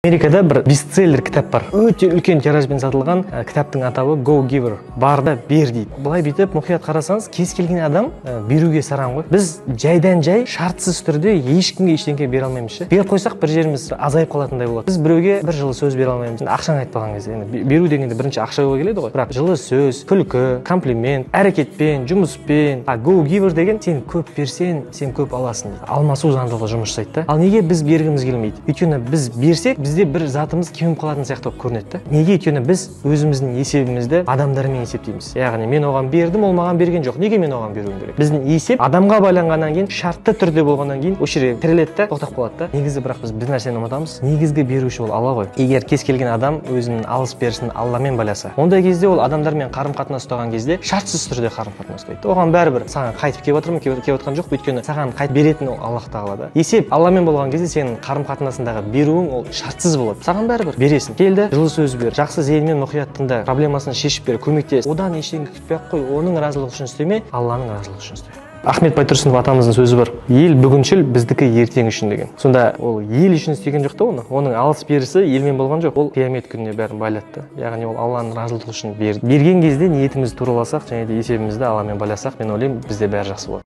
Америкада бір бестселлер кітап бар. Өте үлкен тиражбен сатылған кітаптың атауы Go Giver. Барда бер дейді. Былай бүйтіп мұқият қарасаңыз, кез келген адам беруге сараң ғой. Біз жайдан жай шартсыз түрде ешкімге ештеңе бере алмаймыз ше. Беріп қойсақ бір жеріміз азайып қалатындай болады. Біз біреуге бір жылы сөз бере алмаймыз. Ақшаны айтпаған кезде енді беру дегенде бірінші ақшаға келеді ғой. Бірақ жылы сөз, күлкі, комплимент, әрекетпен, жұмыспен, Go Giver деген сен көп берсең, сен көп аласың дейді. Алмасу заңдылығы жұмыс жасайды да. Ал неге біз бергіміз келмейді? Өйткені біз берсек, бізде бір затымыз кеміп қалатын сияқты болып көрінеді. Неге? Өйткені біз өзіміздің есебімізді адамдармен есептейміз. Яғни мен оған бердім, ол маған берген жоқ. Неге мен оған беруім керек? Біздің есеп адамға байланғаннан кейін, шартты түрде болғаннан кейін осы жерге тіреледі да, тоқтап қалады да. Негізі бірақ біз бір нәрсені ұмытамыз. Негізгі беруші ол Алла ғой. Егер кез келген адам өзінің алыс берісін Алламен байласа, ондай кезде ол адамдармен қарым-қатынас ұстаған кезде шартсыз түрде қарым-қатынас ұстайды. Оған бәрібір саған қайтып келіп отырмын, келіп отқан жоқ, өйткені саған қайтып беретін ол Аллах Тағала да. Есеп Алламен болған кезде сенің қарым-қатынасындағы беруің ол шартсыз болады. Саған бәрібір бересің. Келді, жылы сөз бер, жақсы зейінмен мұқият тыңда, проблемасын шешіп бер, көмектес. Одан ештеңе күтпей-ақ қой, оның разылығы үшін істеме, Алланың разылығы үшін істе. Ахмет Байтұрсынов атамыздың сөзі бар. Ел бүгіншіл, біздікі ертең үшін деген. Сонда ол ел үшін істеген жоқ та оны. Оның алыс берісі елмен болған жоқ. Ол қиямет күніне бәрін байлатты. Яғни ол Алланың разылығы үшін берді. Берген кезде ниетімізді тураласақ, және де есебімізді Алламен байласақ, мен ойлаймын, бізде бәрі жақсы болады.